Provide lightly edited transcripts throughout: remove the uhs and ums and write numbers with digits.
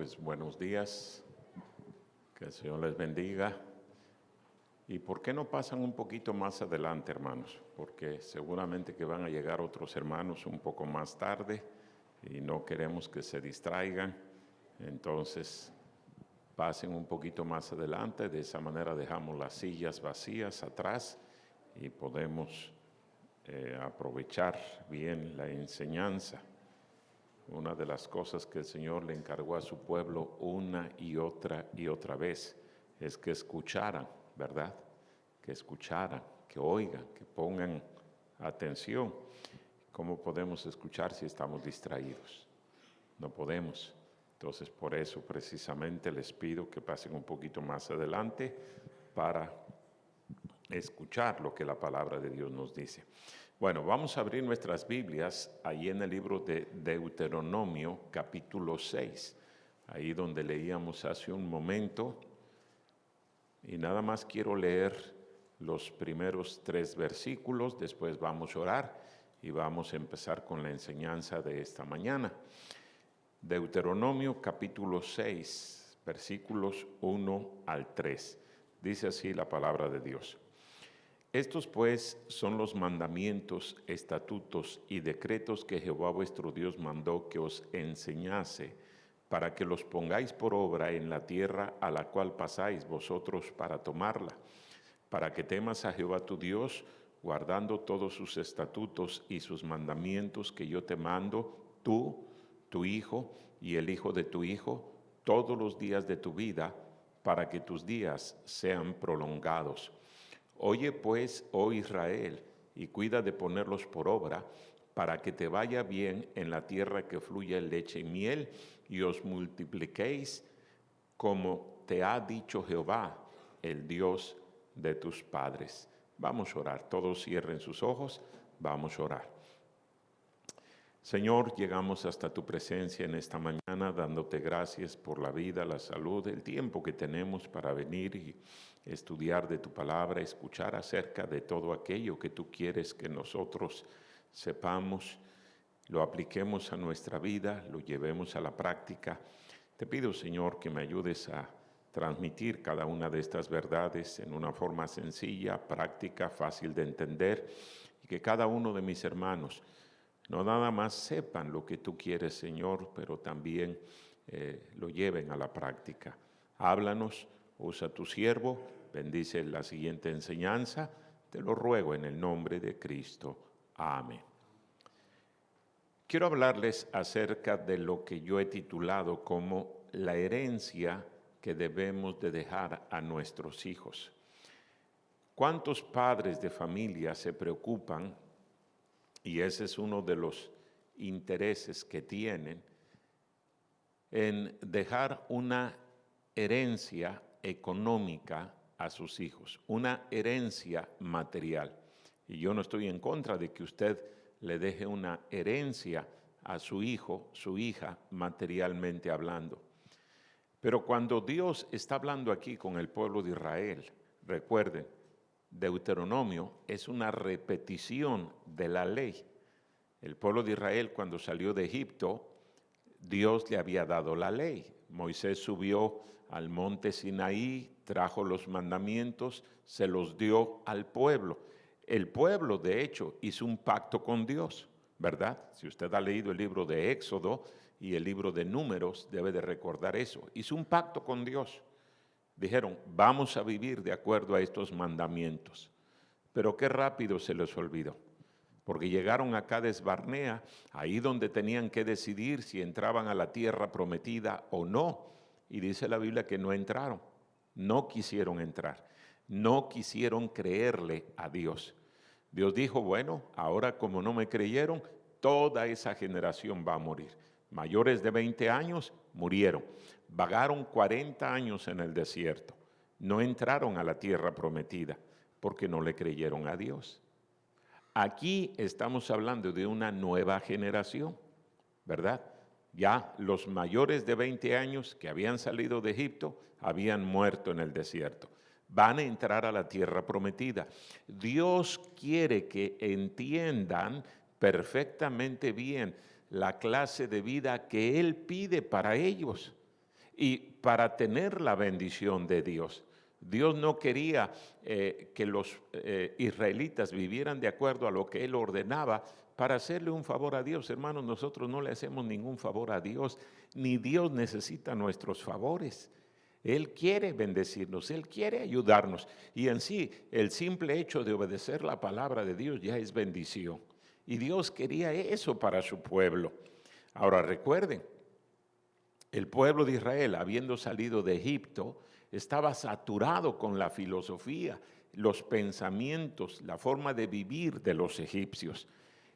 pues buenos días, que el Señor les bendiga. ¿Y por qué no pasan un poquito más adelante, hermanos? Porque seguramente que van a llegar otros hermanos un poco más tarde y no queremos que se distraigan. Entonces, pasen un poquito más adelante, de esa manera dejamos las sillas vacías atrás y podemos aprovechar bien la enseñanza. Una de las cosas que el Señor le encargó a su pueblo una y otra vez es que escucharan, ¿verdad? Que escucharan, que oigan, que pongan atención. ¿Cómo podemos escuchar si estamos distraídos? No podemos. Entonces, por eso precisamente les pido que pasen un poquito más adelante para escuchar lo que la palabra de Dios nos dice. Bueno, vamos a abrir nuestras Biblias ahí en el libro de Deuteronomio, capítulo 6, ahí donde leíamos hace un momento. Y nada más quiero leer los primeros 3 versículos, después vamos a orar y vamos a empezar con la enseñanza de esta mañana. Deuteronomio, capítulo 6, versículos 1 al 3. Dice así la palabra de Dios. Estos pues son los mandamientos, estatutos y decretos que Jehová vuestro Dios mandó que os enseñase, para que los pongáis por obra en la tierra a la cual pasáis vosotros para tomarla, para que temas a Jehová tu Dios, guardando todos sus estatutos y sus mandamientos que yo te mando, tú, tu hijo y el hijo de tu hijo, todos los días de tu vida, para que tus días sean prolongados. Oye pues, oh Israel, y cuida de ponerlos por obra, para que te vaya bien en la tierra que fluye leche y miel, y os multipliquéis como te ha dicho Jehová, el Dios de tus padres. Vamos a orar, todos cierren sus ojos, vamos a orar. Señor, llegamos hasta tu presencia en esta mañana, dándote gracias por la vida, la salud, el tiempo que tenemos para venir y estudiar de tu palabra, escuchar acerca de todo aquello que tú quieres que nosotros sepamos, lo apliquemos a nuestra vida, lo llevemos a la práctica. Te pido, Señor, que me ayudes a transmitir cada una de estas verdades en una forma sencilla, práctica, fácil de entender, y que cada uno de mis hermanos no nada más sepan lo que tú quieres, Señor, pero también lo lleven a la práctica. Háblanos, usa tu siervo, bendice la siguiente enseñanza, te lo ruego en el nombre de Cristo. Amén. Quiero hablarles acerca de lo que yo he titulado como la herencia que debemos de dejar a nuestros hijos. ¿Cuántos padres de familia se preocupan? Y ese es uno de los intereses que tienen en dejar una herencia económica a sus hijos, una herencia material. Y yo no estoy en contra de que usted le deje una herencia a su hijo, su hija, materialmente hablando. Pero cuando Dios está hablando aquí con el pueblo de Israel, recuerden, Deuteronomio es una repetición de la ley. El pueblo de Israel, cuando salió de Egipto, Dios le había dado la ley. Moisés subió al monte Sinaí, trajo los mandamientos, se los dio al pueblo. El pueblo, de hecho, hizo un pacto con Dios, ¿verdad? Si usted ha leído el libro de Éxodo y el libro de Números, debe de recordar eso. Hizo un pacto con Dios. Dijeron, vamos a vivir de acuerdo a estos mandamientos. Pero qué rápido se les olvidó. Porque llegaron a Cades Barnea, ahí donde tenían que decidir si entraban a la tierra prometida o no. Y dice la Biblia que no entraron, no quisieron entrar, no quisieron creerle a Dios. Dios dijo, bueno, ahora como no me creyeron, toda esa generación va a morir. Mayores de 20 años murieron. Vagaron 40 años en el desierto. No entraron a la tierra prometida porque no le creyeron a Dios. Aquí estamos hablando de una nueva generación, ¿verdad? Ya los mayores de 20 años que habían salido de Egipto habían muerto en el desierto. Van a entrar a la tierra prometida. Dios quiere que entiendan perfectamente bien la clase de vida que Él pide para ellos. y para tener la bendición de Dios. Dios no quería que los israelitas vivieran de acuerdo a lo que Él ordenaba para hacerle un favor a Dios. Hermanos, nosotros no le hacemos ningún favor a Dios, ni Dios necesita nuestros favores. Él quiere bendecirnos, Él quiere ayudarnos. Y en sí, el simple hecho de obedecer la palabra de Dios ya es bendición. Y Dios quería eso para su pueblo. Ahora recuerden, el pueblo de Israel, habiendo salido de Egipto, estaba saturado con la filosofía, los pensamientos, la forma de vivir de los egipcios.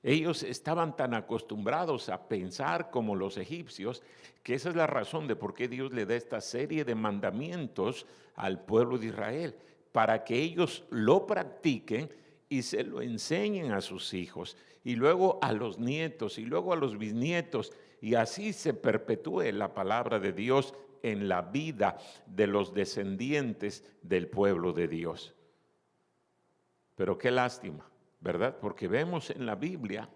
Ellos estaban tan acostumbrados a pensar como los egipcios, que esa es la razón de por qué Dios le da esta serie de mandamientos al pueblo de Israel, para que ellos lo practiquen y se lo enseñen a sus hijos, y luego a los nietos, y luego a los bisnietos, y así se perpetúe la palabra de Dios en la vida de los descendientes del pueblo de Dios. Pero qué lástima, ¿verdad? Porque vemos en la Biblia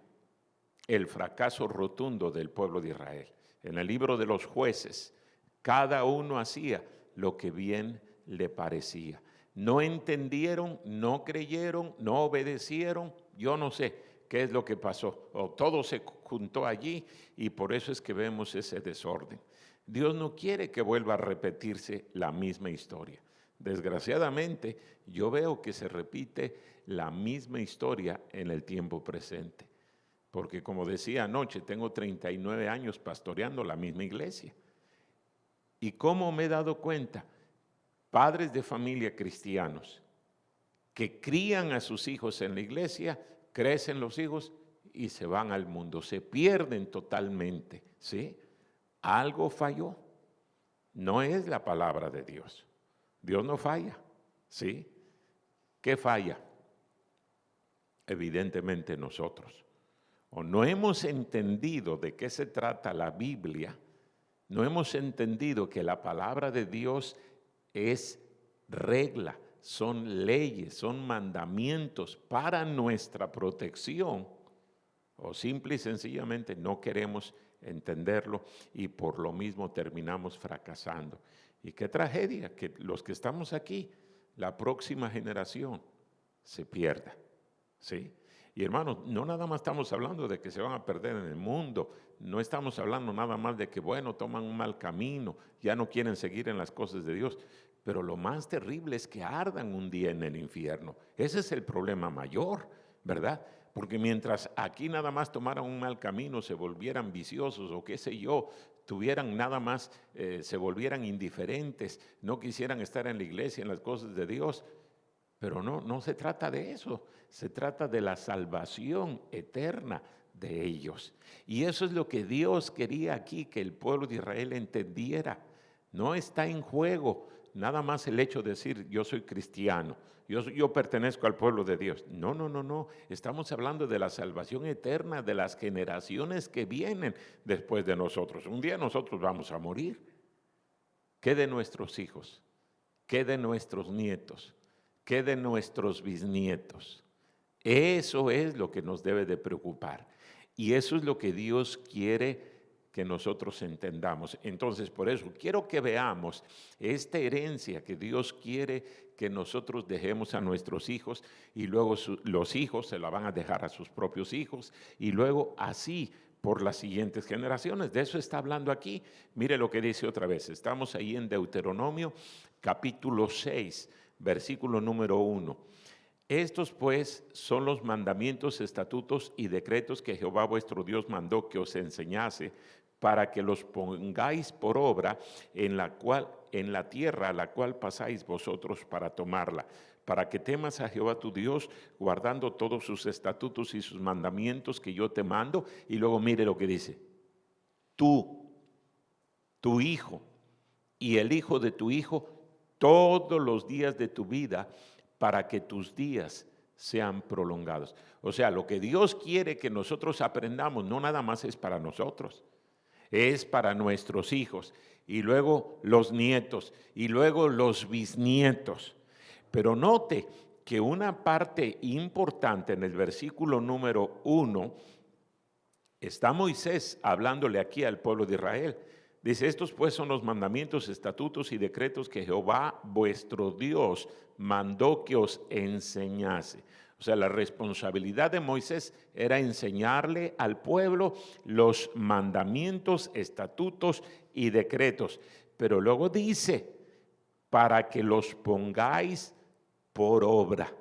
el fracaso rotundo del pueblo de Israel. En el libro de los jueces, cada uno hacía lo que bien le parecía. No entendieron, no creyeron, no obedecieron, yo no sé qué es lo que pasó. O todo se juntó allí y por eso es que vemos ese desorden. Dios no quiere que vuelva a repetirse la misma historia. Desgraciadamente, yo veo que se repite la misma historia en el tiempo presente. Porque como decía anoche, tengo 39 años pastoreando la misma iglesia. ¿Y cómo me he dado cuenta? Padres de familia cristianos que crían a sus hijos en la iglesia, crecen los hijos y se van al mundo, se pierden totalmente, ¿sí? Algo falló. No es la palabra de Dios. Dios no falla, ¿sí? ¿Qué falla? Evidentemente nosotros. O no hemos entendido de qué se trata la Biblia, no hemos entendido que la palabra de Dios es regla, son leyes, son mandamientos para nuestra protección, o simple y sencillamente no queremos entenderlo y por lo mismo terminamos fracasando. Y qué tragedia que los que estamos aquí, la próxima generación se pierda, ¿sí? Y hermanos, no nada más estamos hablando de que se van a perder en el mundo, no estamos hablando nada más de que, bueno, toman un mal camino, ya no quieren seguir en las cosas de Dios, pero lo más terrible es que ardan un día en el infierno. Ese es el problema mayor, ¿verdad? Porque mientras aquí nada más tomaran un mal camino, se volvieran viciosos o qué sé yo, tuvieran nada más, se volvieran indiferentes, no quisieran estar en la iglesia, en las cosas de Dios. Pero no se trata de eso, se trata de la salvación eterna de ellos. Y eso es lo que Dios quería aquí, que el pueblo de Israel entendiera. No está en juego nada más el hecho de decir yo soy cristiano, yo pertenezco al pueblo de Dios. No, estamos hablando de la salvación eterna de las generaciones que vienen después de nosotros. Un día nosotros vamos a morir. ¿Qué de nuestros hijos? ¿Qué de nuestros nietos? ¿Qué de nuestros bisnietos? Eso es lo que nos debe de preocupar. Y eso es lo que Dios quiere que nosotros entendamos. Entonces, por eso quiero que veamos esta herencia que Dios quiere que nosotros dejemos a nuestros hijos y luego los hijos se la van a dejar a sus propios hijos y luego así por las siguientes generaciones. De eso está hablando aquí. Mire lo que dice otra vez. Estamos ahí en Deuteronomio capítulo 6, versículo número 1. Estos pues son los mandamientos, estatutos y decretos que Jehová vuestro Dios mandó que os enseñase para que los pongáis por obra en la tierra a la cual pasáis vosotros para tomarla, para que temas a Jehová tu Dios, guardando todos sus estatutos y sus mandamientos que yo te mando. Y luego mire lo que dice: tú, tu hijo y el hijo de tu hijo, todos los días de tu vida, para que tus días sean prolongados. O sea, lo que Dios quiere que nosotros aprendamos no nada más es para nosotros, es para nuestros hijos y luego los nietos y luego los bisnietos. Pero note que una parte importante en el versículo número 1 está Moisés hablándole aquí al pueblo de Israel. Dice, estos pues son los mandamientos, estatutos y decretos que Jehová vuestro Dios mandó que os enseñase. O sea, la responsabilidad de Moisés era enseñarle al pueblo los mandamientos, estatutos y decretos. Pero luego dice, para que los pongáis por obra.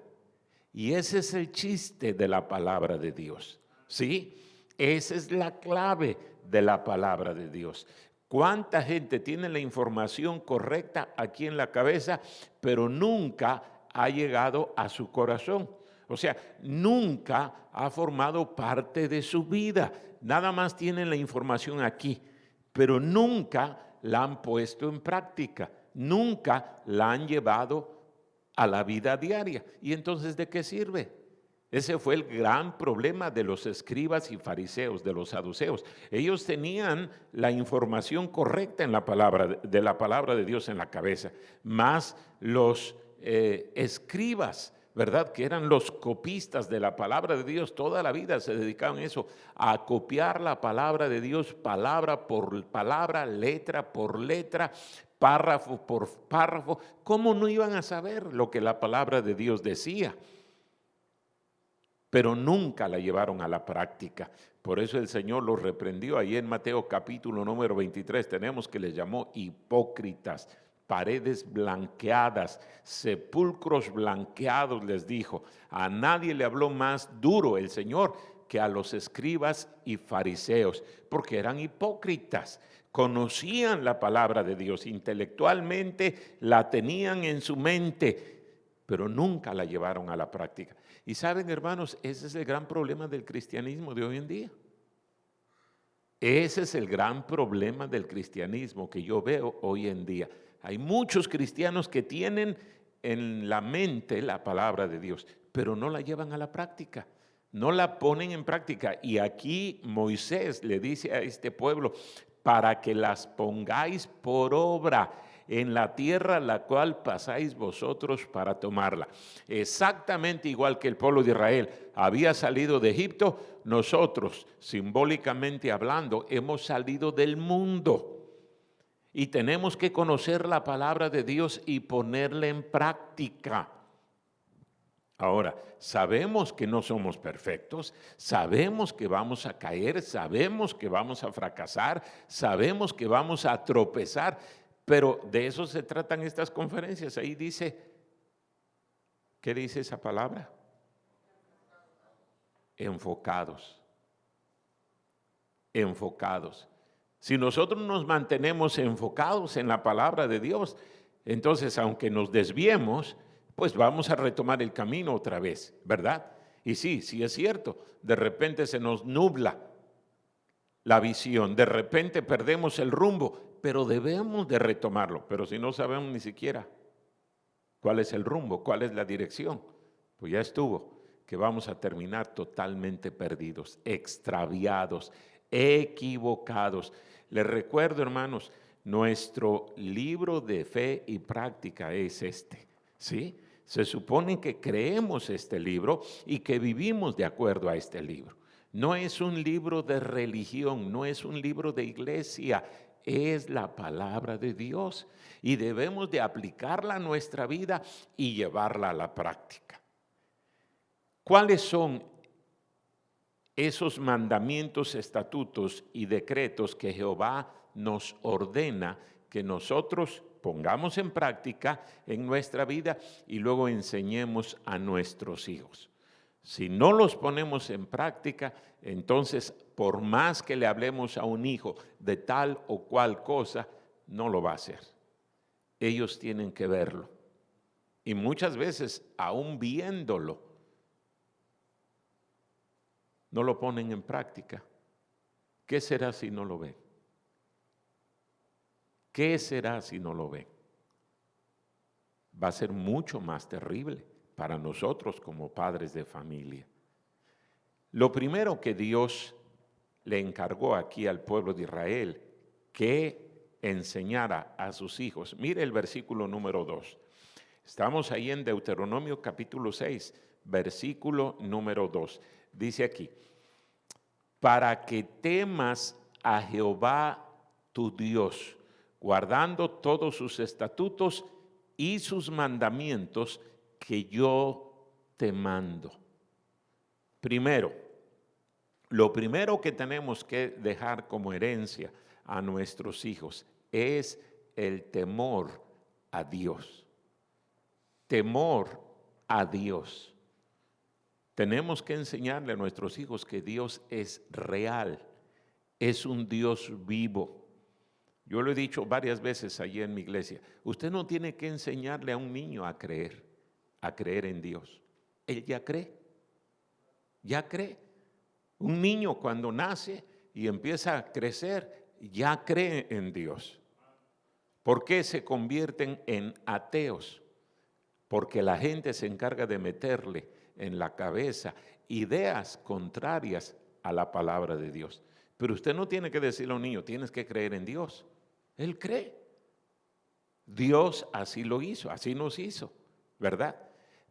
Y ese es el chiste de la palabra de Dios, ¿sí? Esa es la clave de la palabra de Dios. ¿Cuánta gente tiene la información correcta aquí en la cabeza, pero nunca ha llegado a su corazón? O sea, nunca ha formado parte de su vida. Nada más tienen la información aquí, pero nunca la han puesto en práctica. Nunca la han llevado a la vida diaria. ¿Y entonces de qué sirve? Ese fue el gran problema de los escribas y fariseos, de los saduceos. Ellos tenían la información correcta en la palabra de Dios en la cabeza, más los escribas, ¿verdad? Que eran los copistas de la palabra de Dios, toda la vida se dedicaban a eso, a copiar la palabra de Dios, palabra por palabra, letra por letra, párrafo por párrafo. ¿Cómo no iban a saber lo que la palabra de Dios decía? Pero nunca la llevaron a la práctica. Por eso el Señor los reprendió. Ahí en Mateo capítulo número 23 tenemos que les llamó hipócritas, paredes blanqueadas, sepulcros blanqueados, les dijo. A nadie le habló más duro el Señor que a los escribas y fariseos, porque eran hipócritas. Conocían la palabra de Dios, intelectualmente la tenían en su mente, pero nunca la llevaron a la práctica. Y saben, hermanos, ese es el gran problema del cristianismo de hoy en día. Ese es el gran problema del cristianismo que yo veo hoy en día. Hay muchos cristianos que tienen en la mente la palabra de Dios, pero no la llevan a la práctica, no la ponen en práctica. Y aquí Moisés le dice a este pueblo, para que las pongáis por obra en la tierra la cual pasáis vosotros para tomarla. Exactamente igual que el pueblo de Israel había salido de Egipto, nosotros, simbólicamente hablando, hemos salido del mundo. Y tenemos que conocer la palabra de Dios y ponerla en práctica. Ahora, sabemos que no somos perfectos, sabemos que vamos a caer, sabemos que vamos a fracasar, sabemos que vamos a tropezar, pero de eso se tratan estas conferencias. Ahí dice, ¿qué dice esa palabra? Enfocados. Enfocados. Si nosotros nos mantenemos enfocados en la palabra de Dios, entonces aunque nos desviemos, pues vamos a retomar el camino otra vez, ¿verdad? Y sí es cierto, de repente se nos nubla la visión, de repente perdemos el rumbo, pero debemos de retomarlo. Pero si no sabemos ni siquiera cuál es el rumbo, cuál es la dirección, pues ya estuvo, que vamos a terminar totalmente perdidos, extraviados, equivocados. Les recuerdo, hermanos, nuestro libro de fe y práctica es este, ¿sí? Se supone que creemos este libro y que vivimos de acuerdo a este libro. No es un libro de religión, no es un libro de iglesia, es la palabra de Dios y debemos de aplicarla a nuestra vida y llevarla a la práctica. ¿Cuáles son esos mandamientos, estatutos y decretos que Jehová nos ordena que nosotros pongamos en práctica en nuestra vida y luego enseñemos a nuestros hijos? Si no los ponemos en práctica, entonces por más que le hablemos a un hijo de tal o cual cosa, no lo va a hacer. Ellos tienen que verlo. Y muchas veces, aún viéndolo, no lo ponen en práctica. ¿Qué será si no lo ven? ¿Qué será si no lo ven? Va a ser mucho más terrible para nosotros como padres de familia. Lo primero que Dios le encargó aquí al pueblo de Israel, que enseñara a sus hijos. Mire el versículo número 2. Estamos ahí en Deuteronomio capítulo 6, versículo número 2. Dice aquí, para que temas a Jehová tu Dios, guardando todos sus estatutos y sus mandamientos que yo te mando. Primero, lo primero que tenemos que dejar como herencia a nuestros hijos es el temor a Dios. Temor a Dios. Tenemos que enseñarle a nuestros hijos que Dios es real, es un Dios vivo. Yo lo he dicho varias veces allí en mi iglesia. Usted no tiene que enseñarle a un niño a creer en Dios. Él ya cree, ya cree. Un niño cuando nace y empieza a crecer, ya cree en Dios. ¿Por qué se convierten en ateos? Porque la gente se encarga de meterle en la cabeza ideas contrarias a la palabra de Dios. Pero usted no tiene que decirle a un niño, tienes que creer en Dios. Él cree. Dios así lo hizo, así nos hizo, ¿verdad?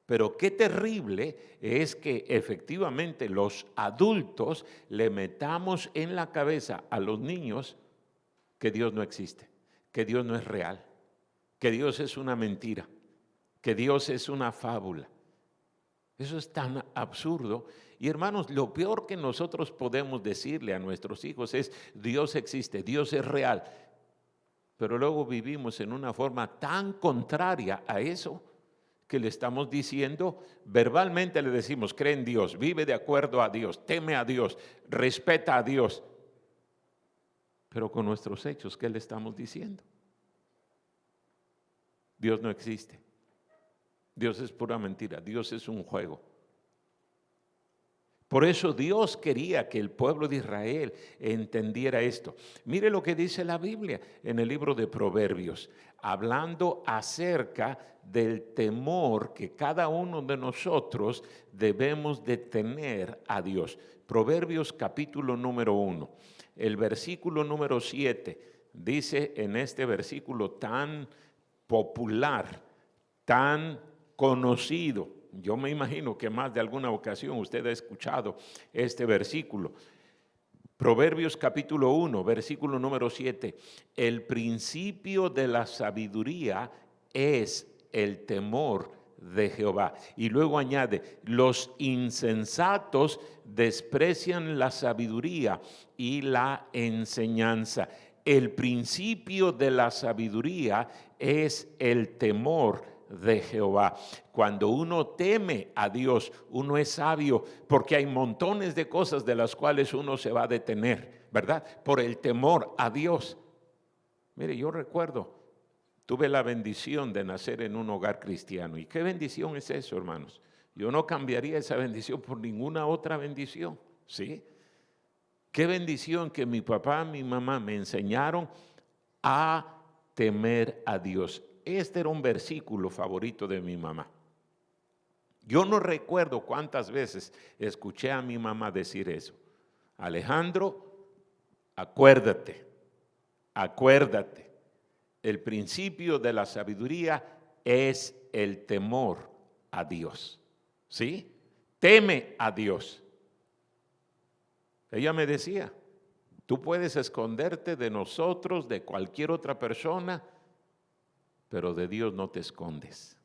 Pero qué terrible es que efectivamente los adultos le metamos en la cabeza a los niños que Dios no existe, que Dios no es real, que Dios es una mentira, que Dios es una fábula. Eso es tan absurdo. Y hermanos, lo peor que nosotros podemos decirle a nuestros hijos es: Dios existe, Dios es real. Pero luego vivimos en una forma tan contraria a eso que le estamos diciendo, verbalmente le decimos, cree en Dios, vive de acuerdo a Dios, teme a Dios, respeta a Dios. Pero con nuestros hechos, ¿qué le estamos diciendo? Dios no existe. Dios es pura mentira, Dios es un juego. Por eso Dios quería que el pueblo de Israel entendiera esto. Mire lo que dice la Biblia en el libro de Proverbios, hablando acerca del temor que cada uno de nosotros debemos de tener a Dios. Proverbios capítulo número 1, el versículo número 7, dice en este versículo tan popular, tan conocido. Yo me imagino que más de alguna ocasión usted ha escuchado este versículo. Proverbios capítulo 1, versículo número 7. El principio de la sabiduría es el temor de Jehová. Y luego añade, los insensatos desprecian la sabiduría y la enseñanza. El principio de la sabiduría es el temor de Jehová. Cuando uno teme a Dios, uno es sabio, porque hay montones de cosas de las cuales uno se va a detener, ¿verdad? Por el temor a Dios. Mire, yo recuerdo, tuve la bendición de nacer en un hogar cristiano. ¿Y qué bendición es eso, hermanos? Yo no cambiaría esa bendición por ninguna otra bendición, ¿sí? Qué bendición que mi papá y mi mamá me enseñaron a temer a Dios. Este era un versículo favorito de mi mamá. Yo no recuerdo cuántas veces escuché a mi mamá decir eso. Alejandro, acuérdate, acuérdate. El principio de la sabiduría es el temor a Dios. ¿Sí? Teme a Dios. Ella me decía, tú puedes esconderte de nosotros, de cualquier otra persona, pero de Dios no te escondes.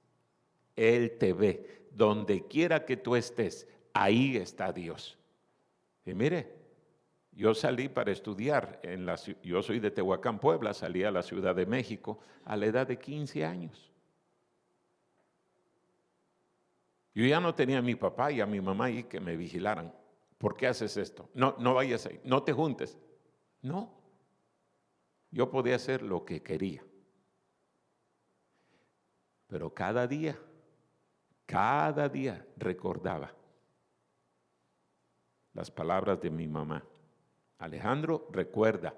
Él te ve. Donde quiera que tú estés, ahí está Dios. Y mire, yo salí para estudiar, yo soy de Tehuacán, Puebla, salí a la Ciudad de México a la edad de 15 años. Yo ya no tenía a mi papá y a mi mamá ahí que me vigilaran. ¿Por qué haces esto? No, no vayas ahí, no te juntes. No, yo podía hacer lo que quería. Pero cada día recordaba las palabras de mi mamá. Alejandro, recuerda,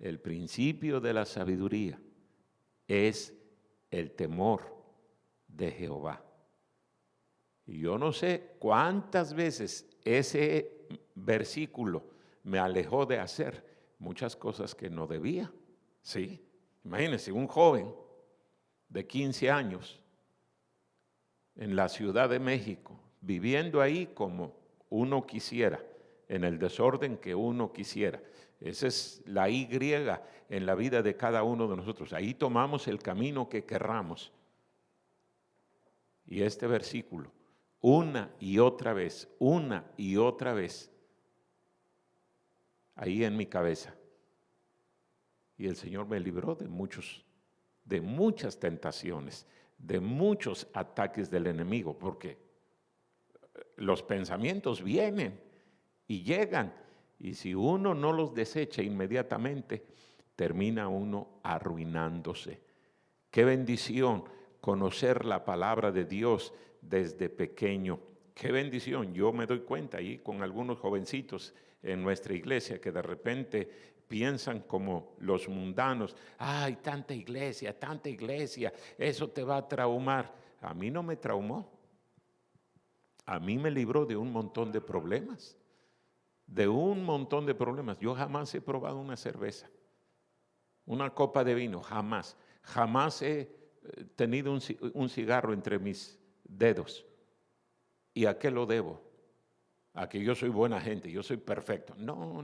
el principio de la sabiduría es el temor de Jehová. Y yo no sé cuántas veces ese versículo me alejó de hacer muchas cosas que no debía. Sí, imagínense, un joven de 15 años en la Ciudad de México, viviendo ahí como uno quisiera, en el desorden que uno quisiera. Esa es la Y en la vida de cada uno de nosotros. Ahí tomamos el camino que querramos. Y este versículo, una y otra vez, ahí en mi cabeza. Y el Señor me libró de muchas tentaciones, de muchos ataques del enemigo, porque los pensamientos vienen y llegan, y si uno no los desecha inmediatamente, termina uno arruinándose. Qué bendición conocer la palabra de Dios desde pequeño. Qué bendición. Yo me doy cuenta ahí con algunos jovencitos en nuestra iglesia que de repente piensan como los mundanos. Ay, tanta iglesia, eso te va a traumar. A mí no me traumó. A mí me libró de un montón de problemas. Yo jamás he probado una cerveza, una copa de vino, jamás. Jamás he tenido un cigarro entre mis dedos. ¿Y a qué lo debo? A que yo soy buena gente, yo soy perfecto. No.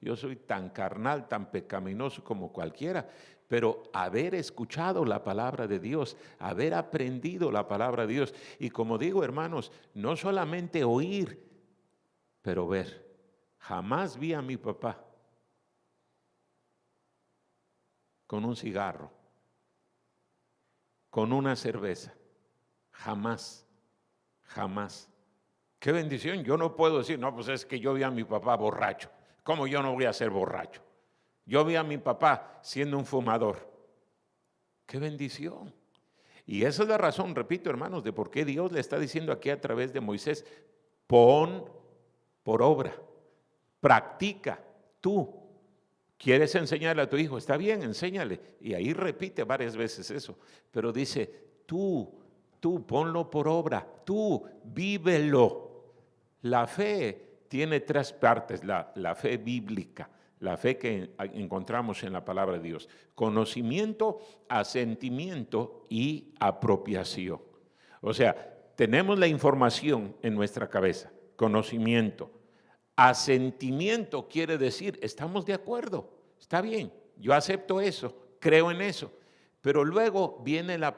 Yo soy tan carnal, tan pecaminoso como cualquiera. Pero haber escuchado la palabra de Dios, haber aprendido la palabra de Dios. Y como digo, hermanos, no solamente oír, pero ver. Jamás vi a mi papá con un cigarro, con una cerveza. Jamás. Qué bendición. Yo no puedo decir, no, pues es que yo vi a mi papá borracho. ¿Cómo yo no voy a ser borracho? Yo vi a mi papá siendo un fumador. Qué bendición. Y esa es la razón, repito, hermanos, de por qué Dios le está diciendo aquí a través de Moisés, pon por obra, practica tú. ¿Quieres enseñarle a tu hijo? Está bien, enséñale. Y ahí repite varias veces eso. Pero dice, tú ponlo por obra, tú vívelo. La fe tiene tres partes, la fe bíblica, la fe que encontramos en la palabra de Dios: conocimiento, asentimiento y apropiación. O sea, tenemos la información en nuestra cabeza, conocimiento. Asentimiento quiere decir, estamos de acuerdo, está bien, yo acepto eso, creo en eso. Pero luego viene la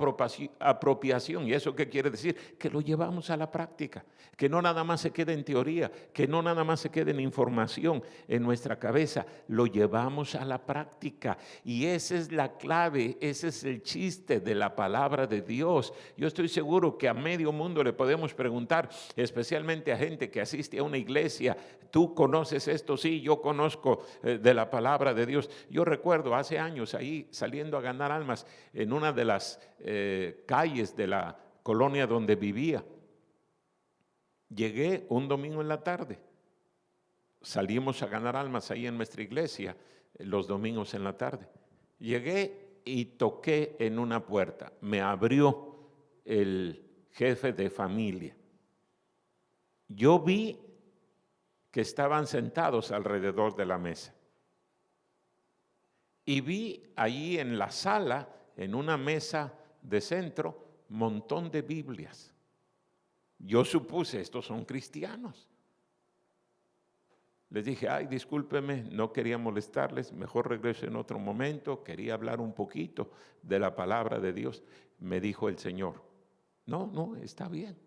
apropiación. ¿Y eso qué quiere decir? Que lo llevamos a la práctica, que no nada más se quede en teoría, que no nada más se quede en información en nuestra cabeza, lo llevamos a la práctica. Y esa es la clave, ese es el chiste de la palabra de Dios. Yo estoy seguro que a medio mundo le podemos preguntar, especialmente a gente que asiste a una iglesia, ¿tú conoces esto? Sí, yo conozco de la palabra de Dios. Yo recuerdo hace años ahí saliendo a ganar almas, en una de las calles de la colonia donde vivía. Llegué un domingo en la tarde. Salimos a ganar almas ahí en nuestra iglesia los domingos en la tarde. Llegué y toqué en una puerta. Me abrió el jefe de familia. Yo vi que estaban sentados alrededor de la mesa. Y vi allí en la sala, en una mesa de centro, montón de Biblias. Yo supuse, estos son cristianos. Les dije, ay, discúlpeme, no quería molestarles, mejor regreso en otro momento, quería hablar un poquito de la palabra de Dios. Me dijo el Señor, no, está bien.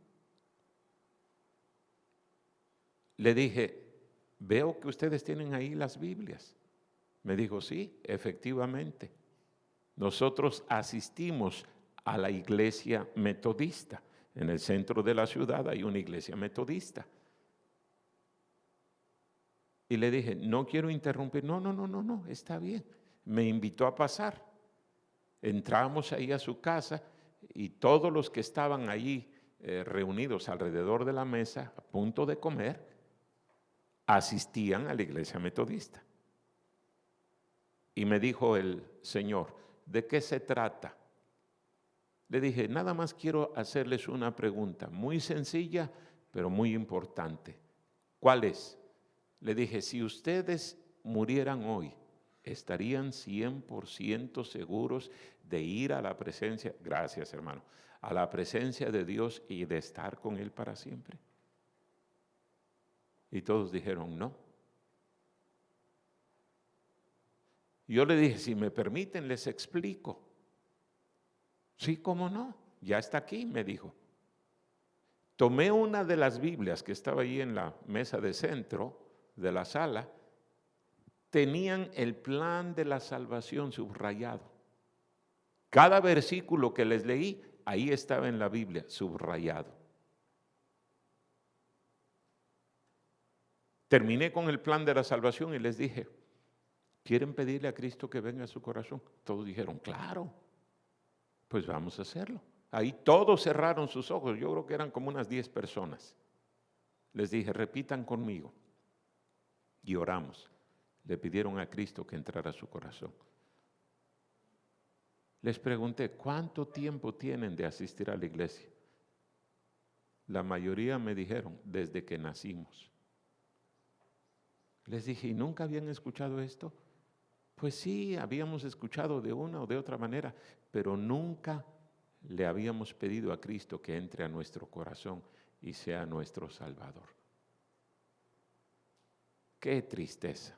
Le dije, veo que ustedes tienen ahí las Biblias. Me dijo, sí, efectivamente. Nosotros asistimos a la iglesia metodista. En el centro de la ciudad hay una iglesia metodista. Y le dije, no quiero interrumpir. No, está bien. Me invitó a pasar. Entramos ahí a su casa y todos los que estaban allí reunidos alrededor de la mesa, a punto de comer, asistían a la iglesia metodista. Y me dijo el Señor, ¿de qué se trata? Le dije, nada más quiero hacerles una pregunta, muy sencilla, pero muy importante. ¿Cuál es? Le dije, si ustedes murieran hoy, ¿estarían 100% seguros de ir a la presencia, gracias hermano, a la presencia de Dios y de estar con Él para siempre? Y todos dijeron no. Yo le dije, si me permiten, les explico. Sí, cómo no, ya está aquí, me dijo. Tomé una de las Biblias que estaba ahí en la mesa de centro de la sala. Tenían el plan de la salvación subrayado. Cada versículo que les leí, ahí estaba en la Biblia, subrayado. Terminé con el plan de la salvación y les dije, ¿quieren pedirle a Cristo que venga a su corazón? Todos dijeron, claro, pues vamos a hacerlo. Ahí todos cerraron sus ojos, yo creo que eran como unas 10 personas. Les dije, repitan conmigo. Y oramos. Le pidieron a Cristo que entrara a su corazón. Les pregunté, ¿cuánto tiempo tienen de asistir a la iglesia? La mayoría me dijeron, desde que nacimos. Les dije, ¿y nunca habían escuchado esto? Pues sí, habíamos escuchado de una o de otra manera, pero nunca le habíamos pedido a Cristo que entre a nuestro corazón y sea nuestro Salvador. ¡Qué tristeza!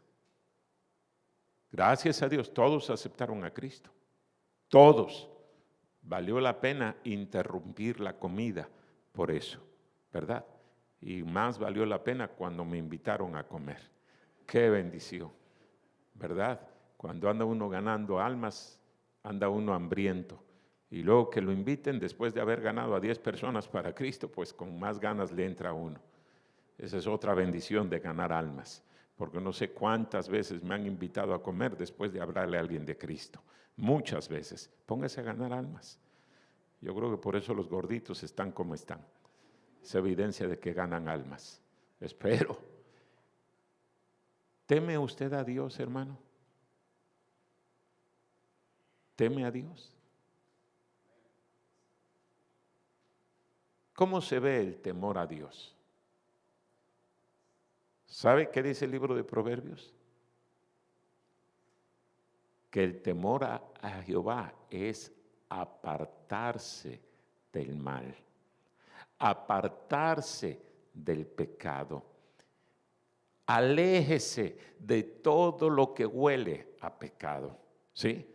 Gracias a Dios, todos aceptaron a Cristo. Todos. Valió la pena interrumpir la comida por eso, ¿verdad? Y más valió la pena cuando me invitaron a comer. ¡Qué bendición! ¿Verdad? Cuando anda uno ganando almas, anda uno hambriento. Y luego que lo inviten después de haber ganado a 10 personas para Cristo, pues con más ganas le entra a uno. Esa es otra bendición de ganar almas. Porque no sé cuántas veces me han invitado a comer después de hablarle a alguien de Cristo. Muchas veces. Póngase a ganar almas. Yo creo que por eso los gorditos están como están. Es evidencia de que ganan almas. Espero. ¿Teme usted a Dios, hermano? ¿Teme a Dios? ¿Cómo se ve el temor a Dios? ¿Sabe qué dice el libro de Proverbios? Que el temor a Jehová es apartarse del mal, apartarse del pecado. Aléjese de todo lo que huele a pecado. ¿Sí?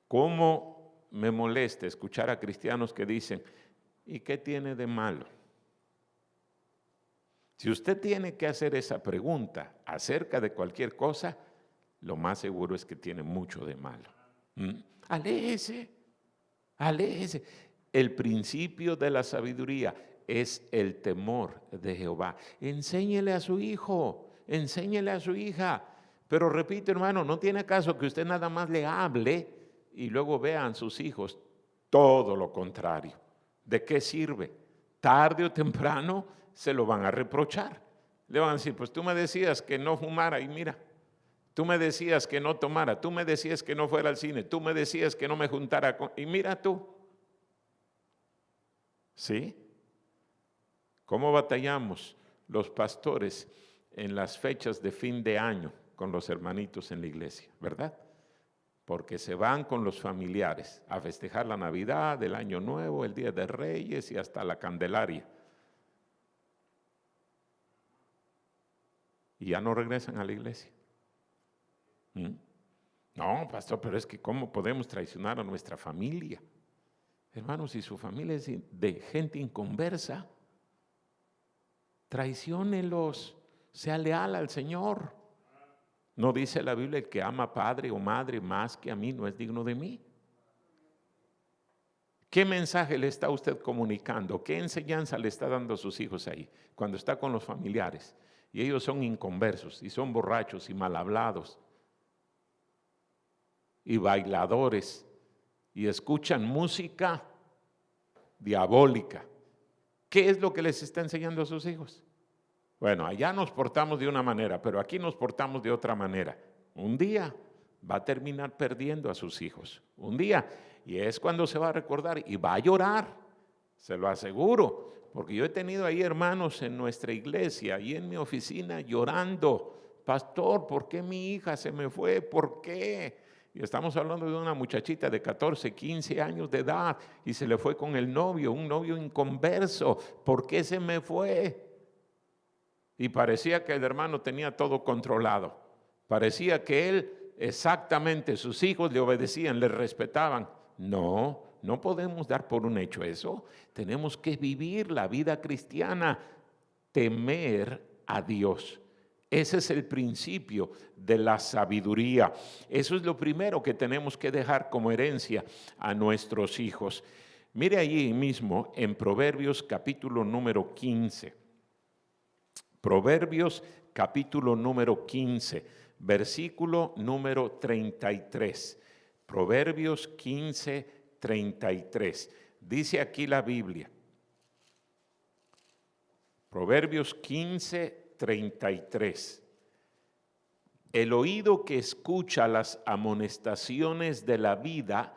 ¿Cómo me molesta escuchar a cristianos que dicen, ¿y qué tiene de malo? Si usted tiene que hacer esa pregunta acerca de cualquier cosa, lo más seguro es que tiene mucho de malo. Aléjese, aléjese. El principio de la sabiduría es el temor de Jehová. Enséñele a su hijo, enséñele a su hija. Pero repito, hermano, no tiene caso que usted nada más le hable y luego vean sus hijos todo lo contrario. ¿De qué sirve? Tarde o temprano se lo van a reprochar. Le van a decir, pues tú me decías que no fumara y mira, tú me decías que no tomara, tú me decías que no fuera al cine, tú me decías que no me juntara con... Y mira tú. ¿Sí? ¿Cómo batallamos los pastores en las fechas de fin de año con los hermanitos en la iglesia, verdad? Porque se van con los familiares a festejar la Navidad, el Año Nuevo, el Día de Reyes y hasta la Candelaria. Y ya no regresan a la iglesia. No, pastor, pero es que ¿cómo podemos traicionar a nuestra familia? Hermanos, si su familia es de gente inconversa, traiciónelos, sea leal al Señor. ¿No dice la Biblia el que ama padre o madre más que a mí no es digno de mí? ¿Qué mensaje le está usted comunicando? ¿Qué enseñanza le está dando a sus hijos ahí cuando está con los familiares? Y ellos son inconversos y son borrachos y mal hablados y bailadores y escuchan música diabólica. ¿Qué es lo que les está enseñando a sus hijos? Bueno, allá nos portamos de una manera, pero aquí nos portamos de otra manera. Un día va a terminar perdiendo a sus hijos. Un día. Y es cuando se va a recordar y va a llorar. Se lo aseguro. Porque yo he tenido ahí hermanos en nuestra iglesia y en mi oficina llorando. Pastor, ¿por qué mi hija se me fue? ¿Por qué? Y estamos hablando de una muchachita de 14, 15 años de edad y se le fue con el novio, un novio inconverso. ¿Por qué se me fue? y parecía que el hermano tenía todo controlado. Parecía que él exactamente, sus hijos le obedecían, le respetaban. No, no podemos dar por un hecho eso. Tenemos que vivir la vida cristiana, temer a Dios. Ese es el principio de la sabiduría. Eso es lo primero que tenemos que dejar como herencia a nuestros hijos. Mire allí mismo en Proverbios capítulo número 15. Proverbios capítulo número 15, versículo número 33. Proverbios 15, 33. Dice aquí la Biblia. Proverbios 15, 33. El oído que escucha las amonestaciones de la vida,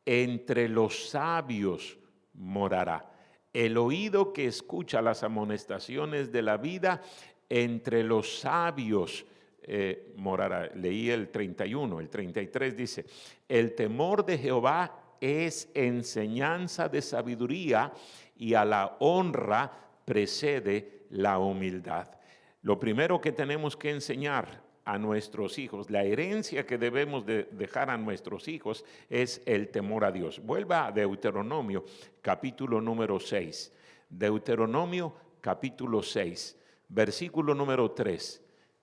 entre los sabios morará. El oído que escucha las amonestaciones de la vida, entre los sabios morará. Leí el 31, el 33 dice, el temor de Jehová es enseñanza de sabiduría y a la honra precede la humildad. Lo primero que tenemos que enseñar a nuestros hijos, la herencia que debemos de dejar a nuestros hijos es el temor a Dios. Vuelva a Deuteronomio capítulo número 6. Deuteronomio capítulo 6, versículo número 3.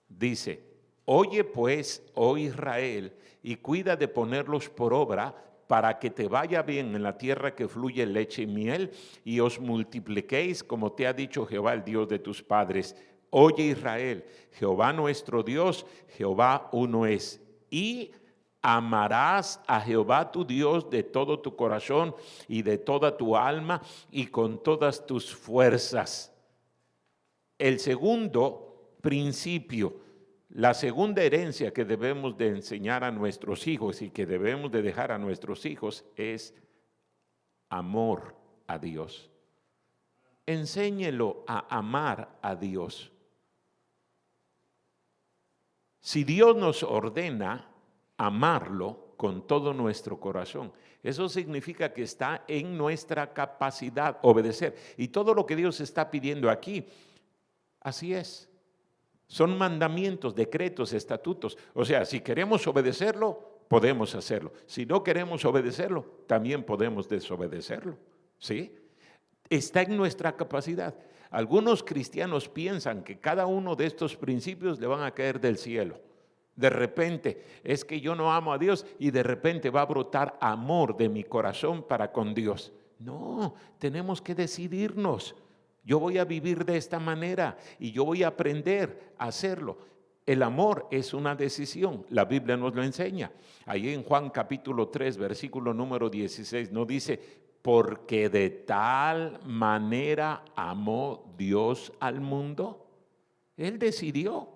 Dice, oye pues, oh Israel, y cuida de ponerlos por obra, para que te vaya bien en la tierra que fluye leche y miel, y os multipliquéis como te ha dicho Jehová, el Dios de tus padres. Oye Israel, Jehová nuestro Dios, Jehová uno es. Y amarás a Jehová tu Dios de todo tu corazón y de toda tu alma y con todas tus fuerzas. El segundo principio, la segunda herencia que debemos de enseñar a nuestros hijos y que debemos de dejar a nuestros hijos es amor a Dios. Enséñelo a amar a Dios. Si Dios nos ordena amarlo con todo nuestro corazón, eso significa que está en nuestra capacidad obedecer. Y todo lo que Dios está pidiendo aquí, así es. Son mandamientos, decretos, estatutos. O sea, si queremos obedecerlo, podemos hacerlo. Si no queremos obedecerlo, también podemos desobedecerlo. ¿Sí? Está en nuestra capacidad. Algunos cristianos piensan que cada uno de estos principios le van a caer del cielo. De repente, es que yo no amo a Dios y de repente va a brotar amor de mi corazón para con Dios. No, tenemos que decidirnos. Yo voy a vivir de esta manera y yo voy a aprender a hacerlo. El amor es una decisión, la Biblia nos lo enseña. Ahí en Juan capítulo 3, versículo número 16, nos dice, porque de tal manera amó Dios al mundo. Él decidió.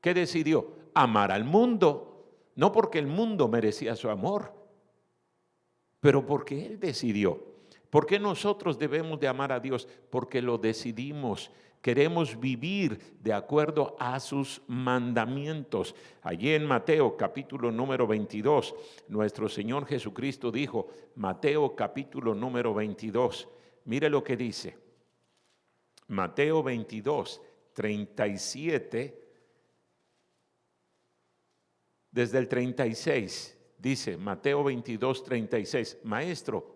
¿Qué decidió? Amar al mundo. No porque el mundo merecía su amor, pero porque Él decidió. ¿Por qué nosotros debemos de amar a Dios? Porque lo decidimos. Queremos vivir de acuerdo a sus mandamientos. Allí en Mateo capítulo número 22, nuestro Señor Jesucristo dijo, Mateo capítulo número 22, mire lo que dice. Mateo 22, 37, desde el 36, dice Mateo 22, 36, Maestro,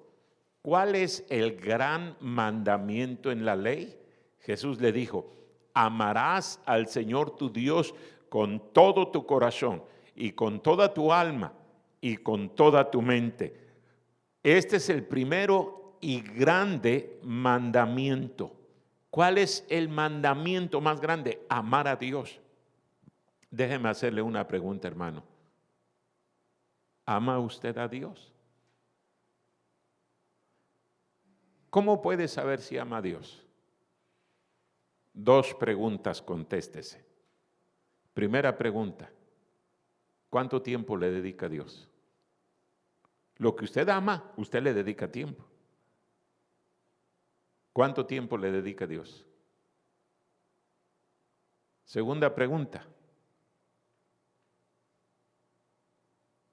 ¿cuál es el gran mandamiento en la ley? Jesús le dijo, amarás al Señor tu Dios con todo tu corazón y con toda tu alma y con toda tu mente. Este es el primero y grande mandamiento. ¿Cuál es el mandamiento más grande? Amar a Dios. Déjeme hacerle una pregunta, hermano. ¿Ama usted a Dios? ¿Cómo puede saber si ama a Dios? Dos preguntas, contéstese. Primera pregunta, ¿cuánto tiempo le dedica a Dios? Lo que usted ama, usted le dedica tiempo. ¿Cuánto tiempo le dedica a Dios? Segunda pregunta,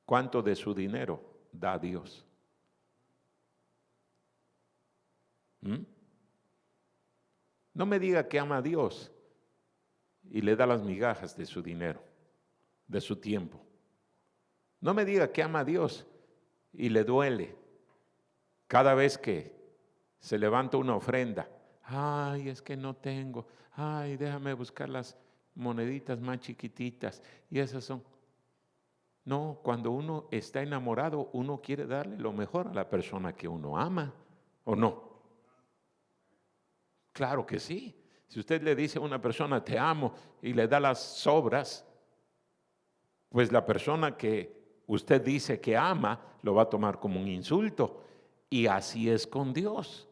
¿cuánto de su dinero da a Dios? No me diga que ama a Dios y le da las migajas de su dinero, de su tiempo. No me diga que ama a Dios y le duele cada vez que se levanta una ofrenda. Ay, es que no tengo. Ay, déjame buscar las moneditas más chiquititas. Y esas son. No, cuando uno está enamorado, uno quiere darle lo mejor a la persona que uno ama, ¿o no? Claro que sí. Si usted le dice a una persona, te amo, y le da las sobras, pues la persona que usted dice que ama, lo va a tomar como un insulto. Y así es con Dios.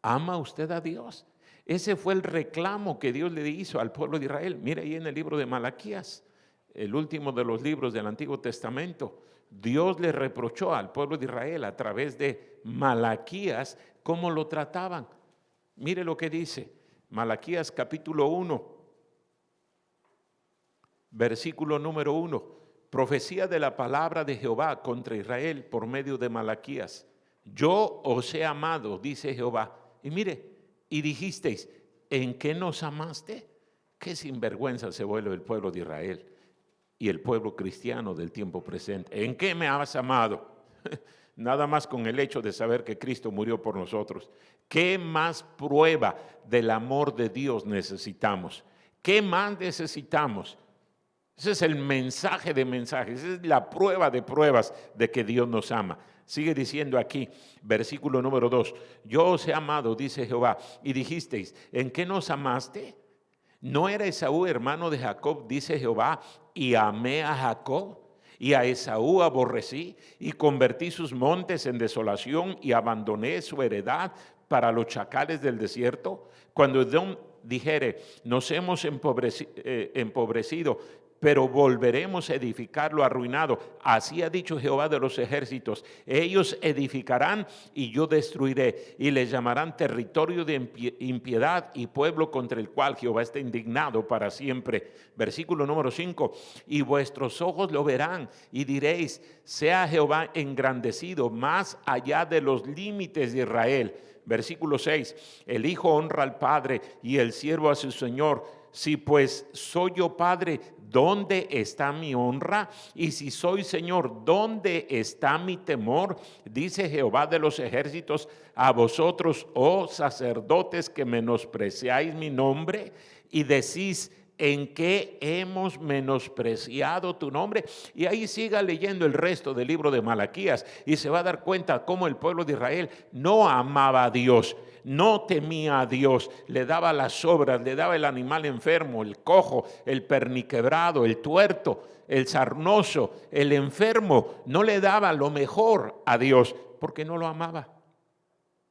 ¿Ama usted a Dios? Ese fue el reclamo que Dios le hizo al pueblo de Israel. Mire ahí en el libro de Malaquías, el último de los libros del Antiguo Testamento. Dios le reprochó al pueblo de Israel a través de Malaquías cómo lo trataban. Mire lo que dice Malaquías capítulo 1, versículo número 1. Profecía de la palabra de Jehová contra Israel por medio de Malaquías. Yo os he amado, dice Jehová. Y mire, y dijisteis, ¿en qué nos amaste? Qué sinvergüenza se vuelve el pueblo de Israel y el pueblo cristiano del tiempo presente. ¿En qué me has amado? Nada más con el hecho de saber que Cristo murió por nosotros. ¿Qué más prueba del amor de Dios necesitamos? ¿Qué más necesitamos? Ese es el mensaje de mensajes, esa es la prueba de pruebas de que Dios nos ama. Sigue diciendo aquí, versículo número 2, yo os he amado, dice Jehová, y dijisteis, ¿en qué nos amaste? ¿No era Esaú hermano de Jacob, dice Jehová, y amé a Jacob? Y a Esaú aborrecí, y convertí sus montes en desolación, y abandoné su heredad para los chacales del desierto. Cuando Edom dijere, nos hemos empobrecido, pero volveremos a edificar lo arruinado. Así ha dicho Jehová de los ejércitos. Ellos edificarán y yo destruiré, y les llamarán territorio de impiedad y pueblo contra el cual Jehová está indignado para siempre. Versículo número 5. Y vuestros ojos lo verán y diréis, sea Jehová engrandecido más allá de los límites de Israel. Versículo 6. El hijo honra al padre y el siervo a su señor. Si pues soy yo padre, ¿dónde está mi honra? Y si soy Señor, ¿dónde está mi temor? Dice Jehová de los ejércitos, a vosotros, oh sacerdotes, que menospreciáis mi nombre y decís, ¿en qué hemos menospreciado tu nombre? Y ahí siga leyendo el resto del libro de Malaquías y se va a dar cuenta cómo el pueblo de Israel no amaba a Dios, no temía a Dios, le daba las obras, le daba el animal enfermo, el cojo, el perniquebrado, el tuerto, el sarnoso, el enfermo, no le daba lo mejor a Dios porque no lo amaba.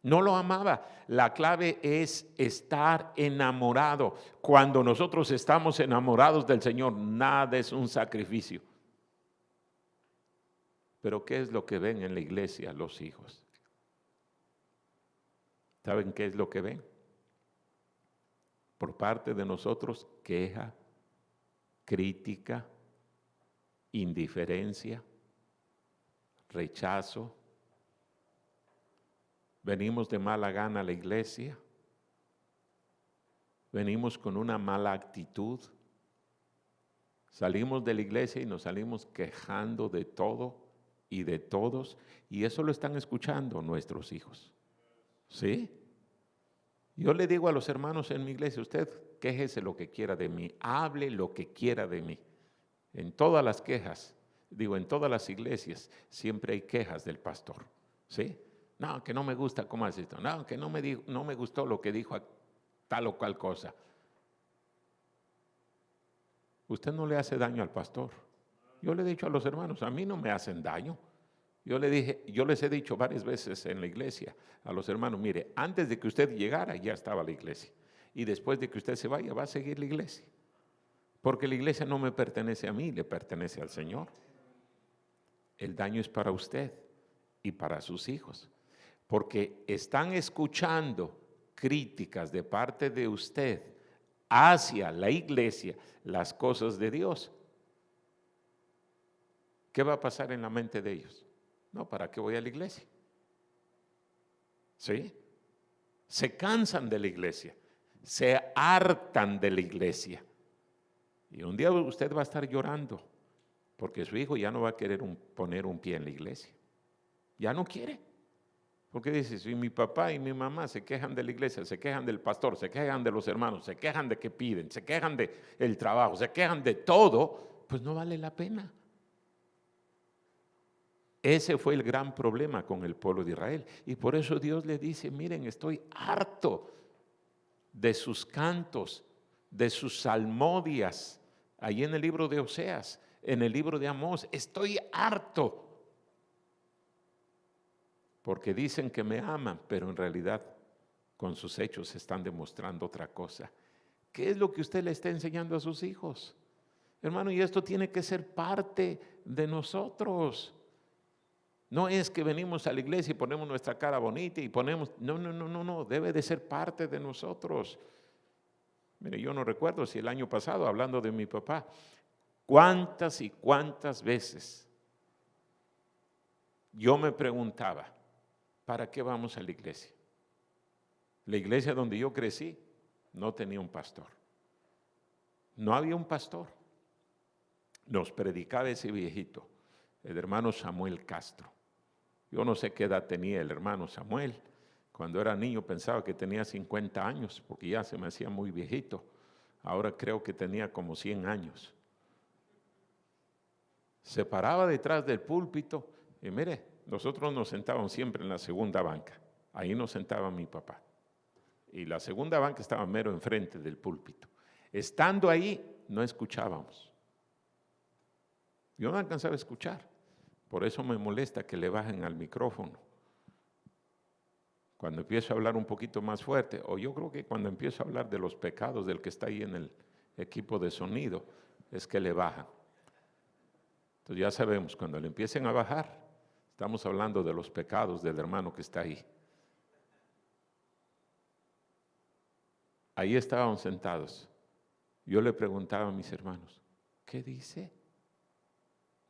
No lo amaba. La clave es estar enamorado. Cuando nosotros estamos enamorados del Señor, nada es un sacrificio. Pero ¿qué es lo que ven en la iglesia los hijos? ¿Saben qué es lo que ven? Por parte de nosotros, queja, crítica, indiferencia, rechazo. Venimos de mala gana a la iglesia. Venimos con una mala actitud. Salimos de la iglesia y nos salimos quejando de todo y de todos. Y eso lo están escuchando nuestros hijos. ¿Sí? Yo le digo a los hermanos en mi iglesia, usted quéjese lo que quiera de mí. Hable lo que quiera de mí. En todas las quejas, en todas las iglesias, siempre hay quejas del pastor. ¿Sí? No, que no me gusta cómo hace esto. No, que no me gustó lo que dijo a tal o cual cosa. Usted no le hace daño al pastor. Yo le he dicho a los hermanos, a mí no me hacen daño. Yo les he dicho varias veces en la iglesia a los hermanos, mire, antes de que usted llegara ya estaba la iglesia. Y después de que usted se vaya va a seguir la iglesia. Porque la iglesia no me pertenece a mí, le pertenece al Señor. El daño es para usted y para sus hijos. Porque están escuchando críticas de parte de usted hacia la iglesia, las cosas de Dios. ¿Qué va a pasar en la mente de ellos? No, ¿para qué voy a la iglesia? ¿Sí? Se cansan de la iglesia. se hartan de la iglesia. Y un día usted va a estar llorando porque su hijo ya no va a querer poner un pie en la iglesia. Ya no quiere. Porque dice, si mi papá y mi mamá se quejan de la iglesia, se quejan del pastor, se quejan de los hermanos, se quejan de que piden, se quejan del trabajo, se quejan de todo, pues no vale la pena. Ese fue el gran problema con el pueblo de Israel. Y por eso Dios le dice, miren, estoy harto de sus cantos, de sus salmodias. Ahí en el libro de Oseas, en el libro de Amós, estoy harto. Porque dicen que me aman, pero en realidad con sus hechos están demostrando otra cosa. ¿Qué es lo que usted le está enseñando a sus hijos? Hermano, y esto tiene que ser parte de nosotros. No es que venimos a la iglesia y ponemos nuestra cara bonita y ponemos, no, debe de ser parte de nosotros. Mire, yo no recuerdo si el año pasado, hablando de mi papá, cuántas y cuántas veces yo me preguntaba, ¿para qué vamos a la iglesia? La iglesia donde yo crecí no tenía un pastor. No había un pastor. Nos predicaba ese viejito, el hermano Samuel Castro. Yo no sé qué edad tenía el hermano Samuel. Cuando era niño pensaba que tenía 50 años, porque ya se me hacía muy viejito. Ahora creo que tenía como 100 años. Se paraba detrás del púlpito y mire, nosotros nos sentábamos siempre en la segunda banca. Ahí nos sentaba mi papá. Y la segunda banca estaba mero enfrente del púlpito. Estando ahí, no escuchábamos. Yo no alcanzaba a escuchar. Por eso me molesta que le bajen al micrófono. Cuando empiezo a hablar un poquito más fuerte, o yo creo que cuando empiezo a hablar de los pecados del que está ahí en el equipo de sonido, es que le bajan. Entonces ya sabemos, cuando le empiecen a bajar, estamos hablando de los pecados del hermano que está ahí. Ahí estábamos sentados. Yo le preguntaba a mis hermanos, ¿qué dice?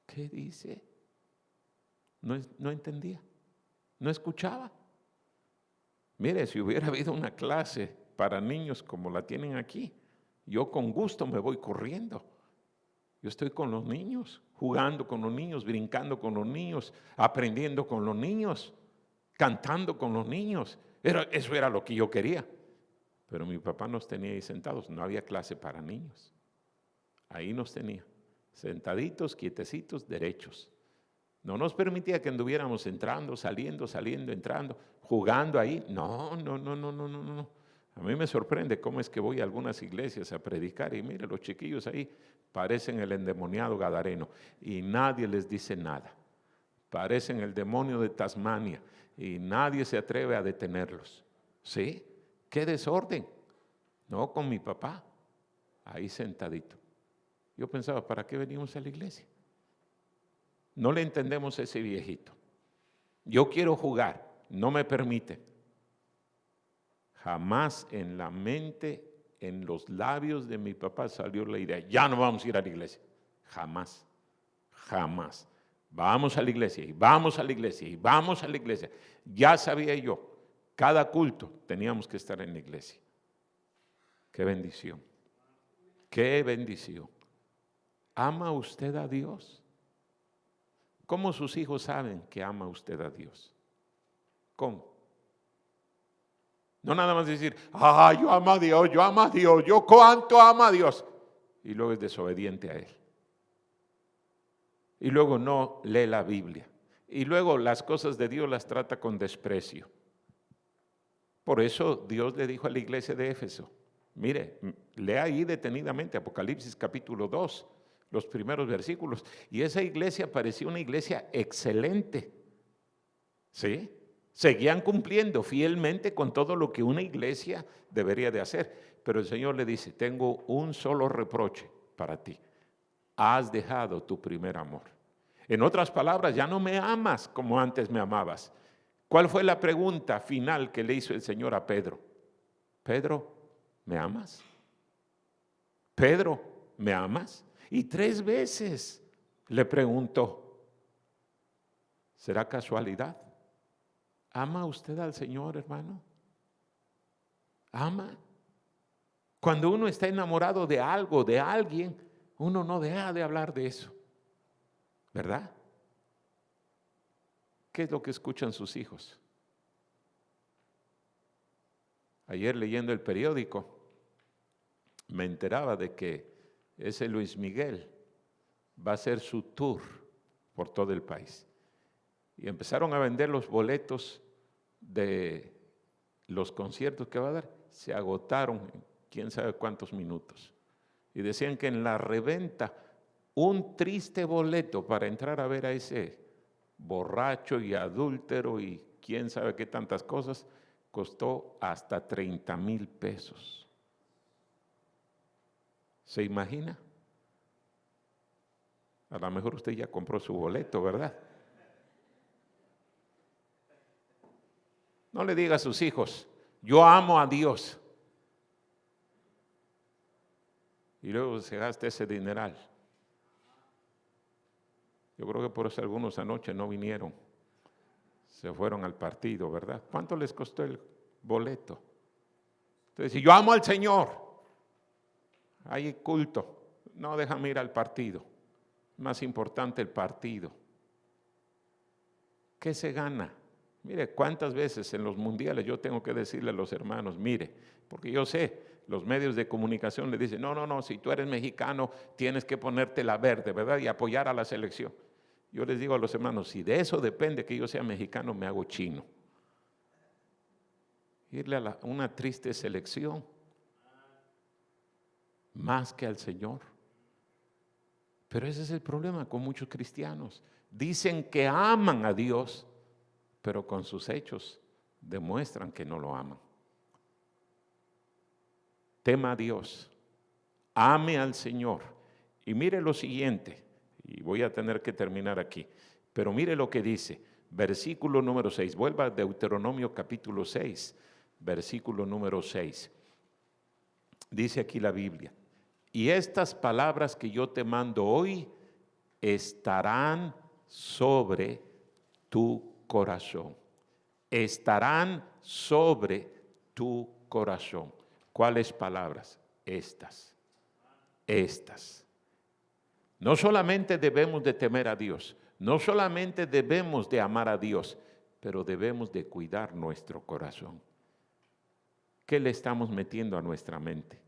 ¿Qué dice? No entendía, no escuchaba. Mire, si hubiera habido una clase para niños como la tienen aquí, yo con gusto me voy corriendo. Yo estoy con los niños, jugando con los niños, brincando con los niños, aprendiendo con los niños, cantando con los niños. Eso era lo que yo quería. Pero mi papá nos tenía ahí sentados, no había clase para niños. Ahí nos tenía, sentaditos, quietecitos, derechos. No nos permitía que anduviéramos entrando, saliendo, entrando, jugando ahí. No. A mí me sorprende cómo es que voy a algunas iglesias a predicar y mire, los chiquillos ahí parecen el endemoniado gadareno y nadie les dice nada. Parecen el demonio de Tasmania y nadie se atreve a detenerlos. ¿Sí? ¡Qué desorden! No, con mi papá, ahí sentadito. Yo pensaba, ¿para qué venimos a la iglesia? No le entendemos a ese viejito. Yo quiero jugar, no me permite. Jamás en la mente, en los labios de mi papá salió la idea, ya no vamos a ir a la iglesia. Jamás, jamás. Vamos a la iglesia y vamos a la iglesia y vamos a la iglesia. Ya sabía yo, cada culto teníamos que estar en la iglesia. Qué bendición, qué bendición. ¿Ama usted a Dios? ¿Cómo sus hijos saben que ama usted a Dios? ¿Cómo? No nada más decir, yo amo a Dios, yo amo a Dios, yo cuánto amo a Dios. Y luego es desobediente a Él. Y luego no lee la Biblia. Y luego las cosas de Dios las trata con desprecio. Por eso Dios le dijo a la iglesia de Éfeso, mire, lea ahí detenidamente Apocalipsis capítulo 2, los primeros versículos. Y esa iglesia parecía una iglesia excelente. ¿Sí? Seguían cumpliendo fielmente con todo lo que una iglesia debería de hacer. Pero el Señor le dice, tengo un solo reproche para ti. Has dejado tu primer amor. En otras palabras, ya no me amas como antes me amabas. ¿Cuál fue la pregunta final que le hizo el Señor a Pedro? Pedro, ¿me amas? Pedro, ¿me amas? Y 3 veces le preguntó. ¿Será casualidad? ¿Ama usted al Señor, hermano? ¿Ama? Cuando uno está enamorado de algo, de alguien, uno no deja de hablar de eso, ¿verdad? ¿Qué es lo que escuchan sus hijos? Ayer leyendo el periódico, me enteraba de que ese Luis Miguel va a hacer su tour por todo el país. Y empezaron a vender los boletos de los conciertos que va a dar. Se agotaron en quién sabe cuántos minutos. Y decían que en la reventa, un triste boleto para entrar a ver a ese borracho y adúltero y quién sabe qué tantas cosas, costó hasta 30,000 pesos. ¿Se imagina? A lo mejor usted ya compró su boleto, ¿verdad? No le diga a sus hijos, yo amo a Dios. Y luego se gasta ese dineral. Yo creo que por eso algunos anoche no vinieron. Se fueron al partido, ¿verdad? ¿Cuánto les costó el boleto? Entonces, si yo amo al Señor, hay culto, no déjame ir al partido. Más importante el partido. ¿Qué se gana? Mire, cuántas veces en los mundiales yo tengo que decirle a los hermanos, mire, porque yo sé, los medios de comunicación le dicen, no, si tú eres mexicano tienes que ponerte la verde, ¿verdad? Y apoyar a la selección. Yo les digo a los hermanos, si de eso depende que yo sea mexicano, me hago chino. Irle a una triste selección, más que al Señor. Pero ese es el problema con muchos cristianos. Dicen que aman a Dios, pero con sus hechos demuestran que no lo aman. Tema a Dios, ame al Señor. Y mire lo siguiente, y voy a tener que terminar aquí, pero mire lo que dice, versículo número 6, vuelva a Deuteronomio capítulo 6, versículo número 6. Dice aquí la Biblia, y estas palabras que yo te mando hoy estarán sobre tu corazón. Estarán sobre tu corazón. ¿Cuáles palabras? Estas. No solamente debemos de temer a Dios, no solamente debemos de amar a Dios, pero debemos de cuidar nuestro corazón. ¿Qué le estamos metiendo a nuestra mente?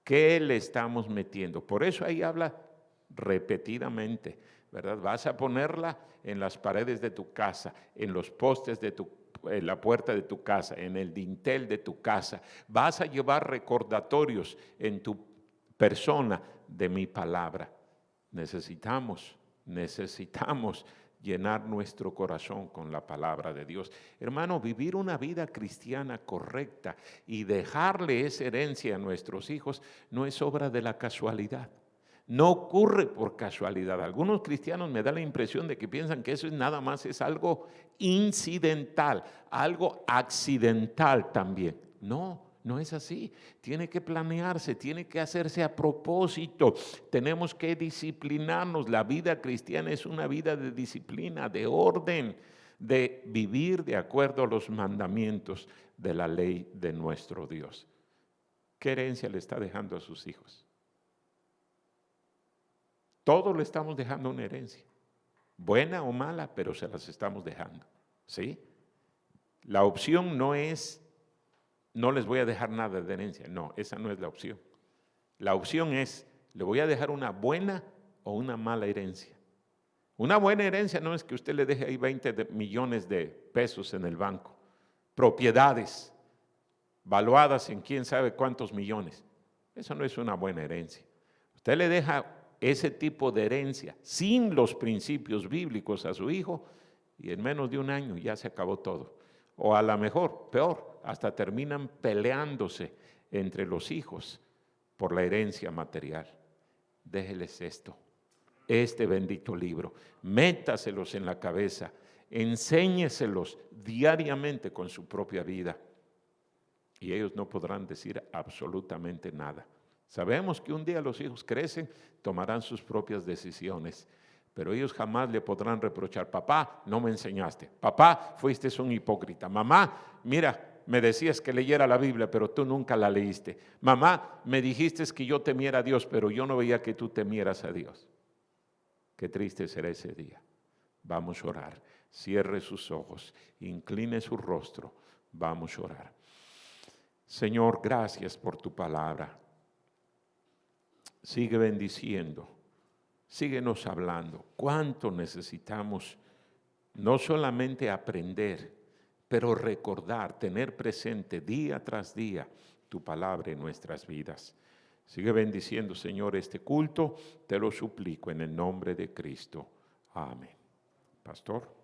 ¿Qué le estamos metiendo? Por eso ahí habla repetidamente, ¿verdad? Vas a ponerla en las paredes de tu casa, en los postes en la puerta de tu casa, en el dintel de tu casa. Vas a llevar recordatorios en tu persona de mi palabra. Necesitamos llenar nuestro corazón con la palabra de Dios. Hermano, vivir una vida cristiana correcta y dejarle esa herencia a nuestros hijos no es obra de la casualidad. No ocurre por casualidad. Algunos cristianos me da la impresión de que piensan que eso es nada más, es algo incidental, algo accidental también. No es así. Tiene que planearse, tiene que hacerse a propósito. Tenemos que disciplinarnos. La vida cristiana es una vida de disciplina, de orden, de vivir de acuerdo a los mandamientos de la ley de nuestro Dios. ¿Qué herencia le está dejando a sus hijos? Todos le estamos dejando una herencia, buena o mala, pero se las estamos dejando, ¿sí? La opción no es, no les voy a dejar nada de herencia, no, esa no es la opción. La opción es, le voy a dejar una buena o una mala herencia. Una buena herencia no es que usted le deje ahí 20 millones de pesos en el banco, propiedades valuadas en quién sabe cuántos millones. Eso no es una buena herencia. Usted le deja ese tipo de herencia sin los principios bíblicos a su hijo y en menos de un año ya se acabó todo. O a lo mejor, peor, hasta terminan peleándose entre los hijos por la herencia material. Déjeles esto, este bendito libro, métaselos en la cabeza, enséñeselos diariamente con su propia vida y ellos no podrán decir absolutamente nada. Sabemos que un día los hijos crecen, tomarán sus propias decisiones, pero ellos jamás le podrán reprochar, papá, no me enseñaste, papá, fuiste un hipócrita, mamá, mira, me decías que leyera la Biblia, pero tú nunca la leíste. Mamá, me dijiste que yo temiera a Dios, pero yo no veía que tú temieras a Dios. Qué triste será ese día. Vamos a orar. Cierre sus ojos, incline su rostro. Vamos a orar. Señor, gracias por tu palabra. Sigue bendiciendo. Síguenos hablando. ¿Cuánto necesitamos no solamente aprender, pero recordar, tener presente día tras día tu palabra en nuestras vidas? Sigue bendiciendo, Señor, este culto. Te lo suplico en el nombre de Cristo. Amén. Pastor.